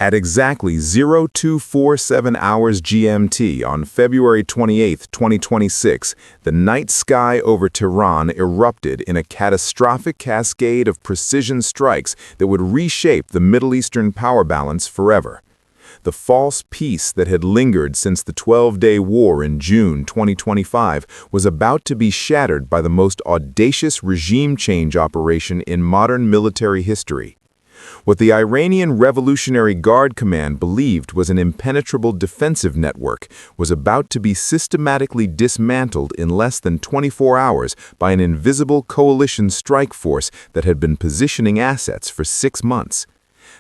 At exactly 0247 hours GMT on February 28, 2026, the night sky over Tehran erupted in a catastrophic cascade of precision strikes that would reshape the Middle Eastern power balance forever. The false peace that had lingered since the 12-day war in June 2025 was about to be shattered by the most audacious regime change operation in modern military history. What the Iranian Revolutionary Guard Command believed was an impenetrable defensive network was about to be systematically dismantled in less than 24 hours by an invisible coalition strike force that had been positioning assets for 6 months.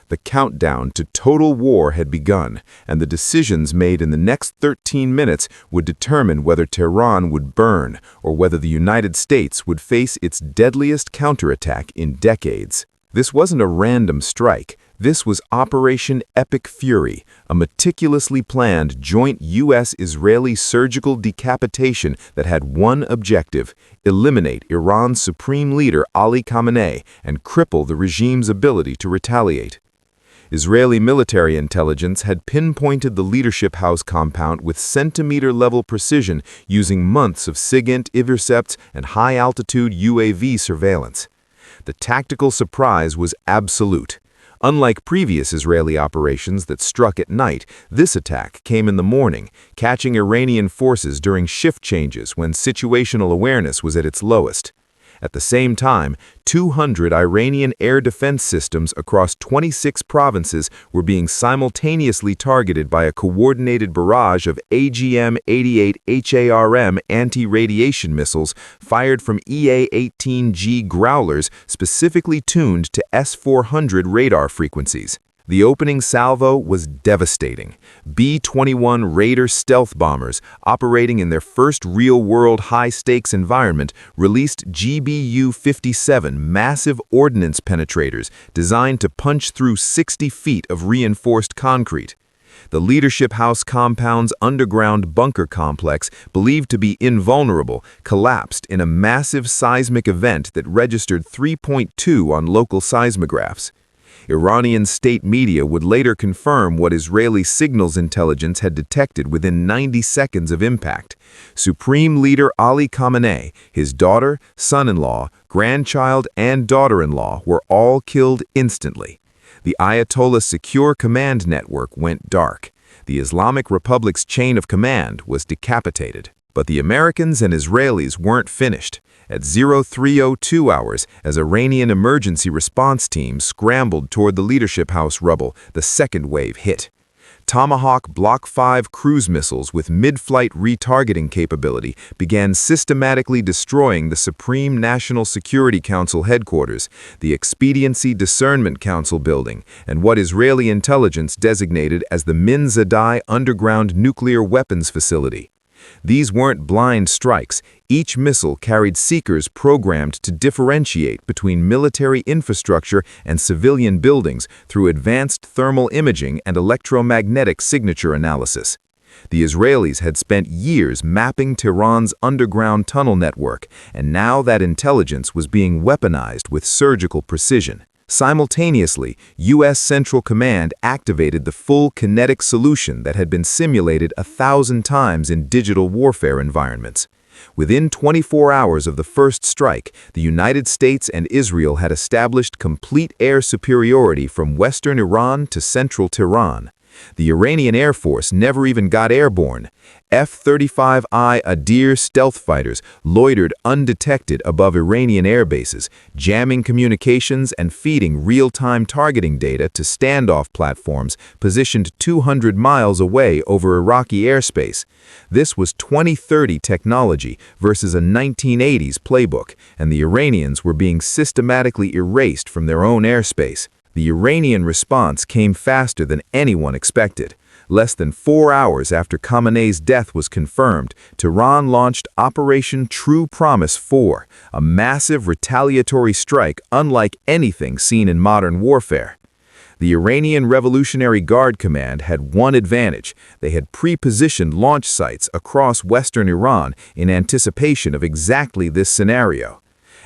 The countdown to total war had begun, and the decisions made in the next 13 minutes would determine whether Tehran would burn or whether the United States would face its deadliest counterattack in decades. This wasn't a random strike. This was Operation Epic Fury, a meticulously planned joint U.S.-Israeli surgical decapitation that had one objective: eliminate Iran's supreme leader Ali Khamenei and cripple the regime's ability to retaliate. Israeli military intelligence had pinpointed the Leadership House compound with centimeter-level precision using months of SIGINT intercepts and high-altitude UAV surveillance. The tactical surprise was absolute. Unlike previous Israeli operations that struck at night, this attack came in the morning, catching Iranian forces during shift changes when situational awareness was at its lowest. At the same time, 200 Iranian air defense systems across 26 provinces were being simultaneously targeted by a coordinated barrage of AGM-88 HARM anti-radiation missiles fired from EA-18G Growlers specifically tuned to S-400 radar frequencies. The opening salvo was devastating. B-21 Raider stealth bombers, operating in their first real-world high-stakes environment, released GBU-57 massive ordnance penetrators designed to punch through 60 feet of reinforced concrete. The Leadership House compound's underground bunker complex, believed to be invulnerable, collapsed in a massive seismic event that registered 3.2 on local seismographs. Iranian state media would later confirm what Israeli signals intelligence had detected within 90 seconds of impact. Supreme Leader Ali Khamenei, his daughter, son-in-law, grandchild, and daughter-in-law were all killed instantly. The Ayatollah's secure command network went dark. The Islamic Republic's chain of command was decapitated. But the Americans and Israelis weren't finished. At 0302 hours, as Iranian emergency response teams scrambled toward the Leadership House rubble, the second wave hit. Tomahawk Block 5 cruise missiles with mid-flight retargeting capability began systematically destroying the Supreme National Security Council headquarters, the Expediency Discernment Council building, and what Israeli intelligence designated as the Minzadeh underground nuclear weapons facility. These weren't blind strikes. Each missile carried seekers programmed to differentiate between military infrastructure and civilian buildings through advanced thermal imaging and electromagnetic signature analysis. The Israelis had spent years mapping Tehran's underground tunnel network, and now that intelligence was being weaponized with surgical precision. Simultaneously, U.S. Central Command activated the full kinetic solution that had been simulated 1,000 times in digital warfare environments. Within 24 hours of the first strike, the United States and Israel had established complete air superiority from western Iran to central Tehran. The Iranian Air Force never even got airborne. F-35I Adirs stealth fighters loitered undetected above Iranian air bases, jamming communications and feeding real-time targeting data to standoff platforms positioned 200 miles away over Iraqi airspace. This was 2030 technology versus a 1980s playbook, and the Iranians were being systematically erased from their own airspace. The Iranian response came faster than anyone expected. Less than 4 hours after Khamenei's death was confirmed, Tehran launched Operation True Promise 4, a massive retaliatory strike unlike anything seen in modern warfare. The Iranian Revolutionary Guard Command had one advantage. They had pre-positioned launch sites across western Iran in anticipation of exactly this scenario.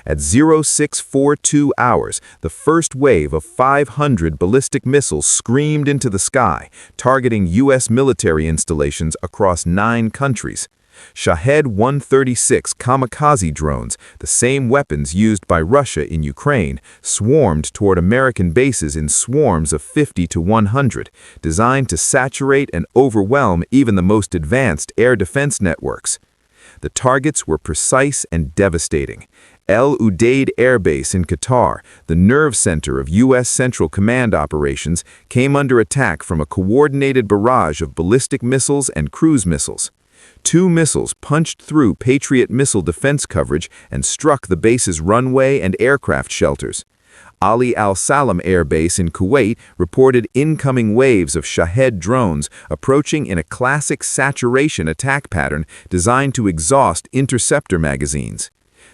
At 0642 hours, the first wave of 500 ballistic missiles screamed into the sky, targeting U.S. military installations across 9 countries. Shahed 136 kamikaze drones, the same weapons used by Russia in Ukraine, swarmed toward American bases in swarms of 50 to 100, designed to saturate and overwhelm even the most advanced air defense networks. The targets were precise and devastating. El Udeid Air Base in Qatar, the nerve center of U.S. Central Command operations, came under attack from a coordinated barrage of ballistic missiles and cruise missiles. 2 missiles punched through Patriot missile defense coverage and struck the base's runway and aircraft shelters. Ali Al Salam Air Base in Kuwait reported incoming waves of Shahed drones approaching in a classic saturation attack pattern designed to exhaust interceptor magazines.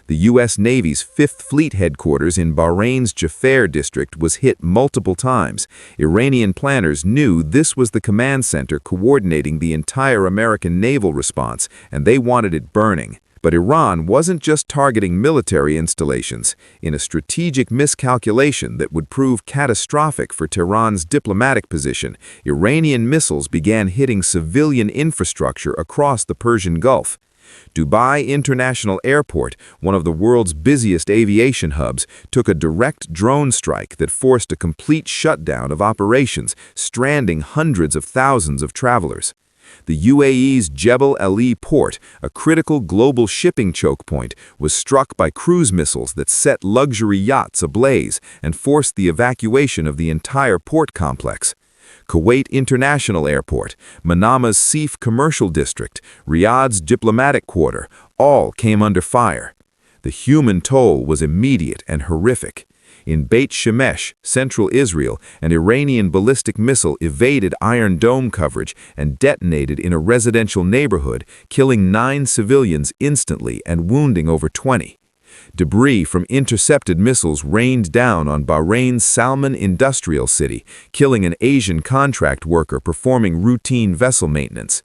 The U.S. Navy's 5th Fleet headquarters in Bahrain's Jafar district was hit multiple times. Iranian planners knew this was the command center coordinating the entire American naval response, and they wanted it burning. But Iran wasn't just targeting military installations. In a strategic miscalculation that would prove catastrophic for Tehran's diplomatic position, Iranian missiles began hitting civilian infrastructure across the Persian Gulf. Dubai International Airport, one of the world's busiest aviation hubs, took a direct drone strike that forced a complete shutdown of operations, stranding hundreds of thousands of travelers. The UAE's Jebel Ali port, a critical global shipping choke point, was struck by cruise missiles that set luxury yachts ablaze and forced the evacuation of the entire port complex. Kuwait International Airport, Manama's Seif Commercial District, Riyadh's diplomatic quarter, all came under fire. The human toll was immediate and horrific. In Beit Shemesh, central Israel, an Iranian ballistic missile evaded Iron Dome coverage and detonated in a residential neighborhood, killing 9 civilians instantly and wounding over 20. Debris from intercepted missiles rained down on Bahrain's Salman industrial city, killing an Asian contract worker performing routine vessel maintenance.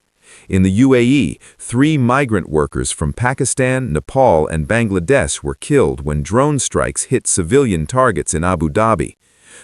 In the UAE, 3 migrant workers from Pakistan, Nepal, and Bangladesh were killed when drone strikes hit civilian targets in Abu Dhabi.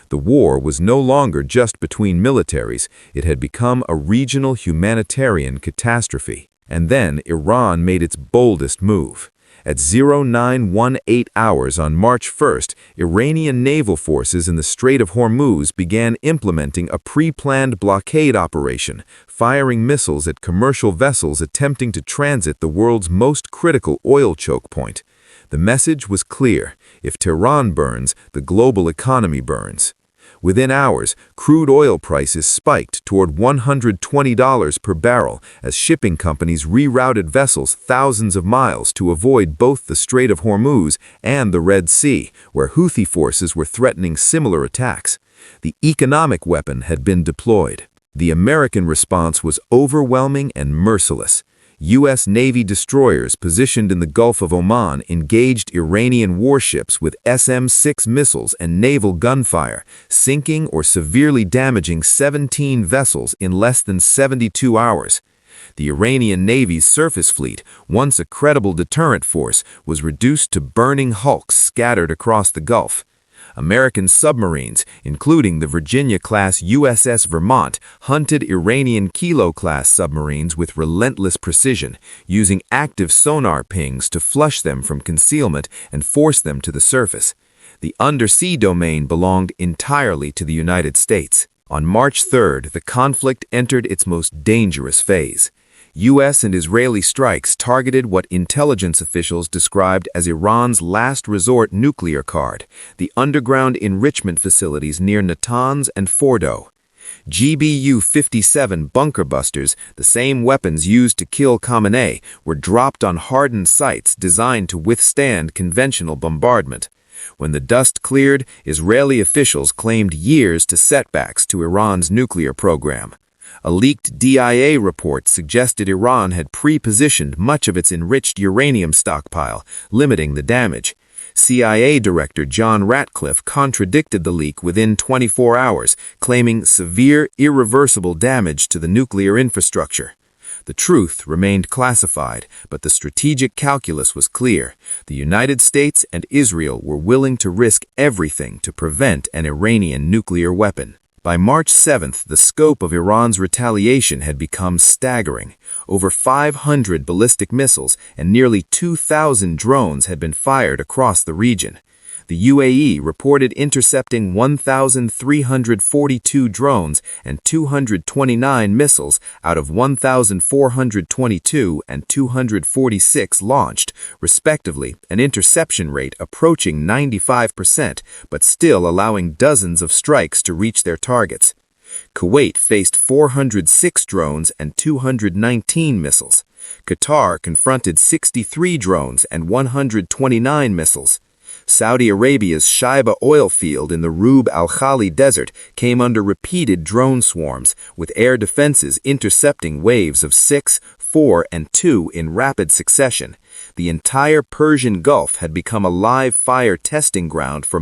The war was no longer just between militaries, it had become a regional humanitarian catastrophe. And then Iran made its boldest move. At 0918 hours on March 1st, Iranian naval forces in the Strait of Hormuz began implementing a pre-planned blockade operation, firing missiles at commercial vessels attempting to transit the world's most critical oil choke point. The message was clear: if Tehran burns, the global economy burns. Within hours, crude oil prices spiked toward $120 per barrel as shipping companies rerouted vessels thousands of miles to avoid both the Strait of Hormuz and the Red Sea, where Houthi forces were threatening similar attacks. The economic weapon had been deployed. The American response was overwhelming and merciless. US Navy destroyers positioned in the Gulf of Oman engaged Iranian warships with SM-6 missiles and naval gunfire, sinking or severely damaging 17 vessels in less than 72 hours. The Iranian Navy's surface fleet, once a credible deterrent force, was reduced to burning hulks scattered across the Gulf. American submarines, including the Virginia-class USS Vermont, hunted Iranian Kilo-class submarines with relentless precision, using active sonar pings to flush them from concealment and force them to the surface. The undersea domain belonged entirely to the United States. On March 3rd, the conflict entered its most dangerous phase. U.S. and Israeli strikes targeted what intelligence officials described as Iran's last resort nuclear card, the underground enrichment facilities near Natanz and Fordo. GBU-57 bunker busters, the same weapons used to kill Khamenei, were dropped on hardened sites designed to withstand conventional bombardment. When the dust cleared, Israeli officials claimed years to setbacks to Iran's nuclear program. A leaked DIA report suggested Iran had pre-positioned much of its enriched uranium stockpile, limiting the damage. CIA Director John Ratcliffe contradicted the leak within 24 hours, claiming severe, irreversible damage to the nuclear infrastructure. The truth remained classified, but the strategic calculus was clear. The United States and Israel were willing to risk everything to prevent an Iranian nuclear weapon. By March 7th, the scope of Iran's retaliation had become staggering. Over 500 ballistic missiles and nearly 2,000 drones had been fired across the region. The UAE reported intercepting 1,342 drones and 229 missiles out of 1,422 and 246 launched, respectively, an interception rate approaching 95%, but still allowing dozens of strikes to reach their targets. Kuwait faced 406 drones and 219 missiles. Qatar confronted 63 drones and 129 missiles. Saudi Arabia's Shaiba oil field in the Rub al-Khali desert came under repeated drone swarms, with air defenses intercepting waves of 6, 4, and 2 in rapid succession. The entire Persian Gulf had become a live fire testing ground for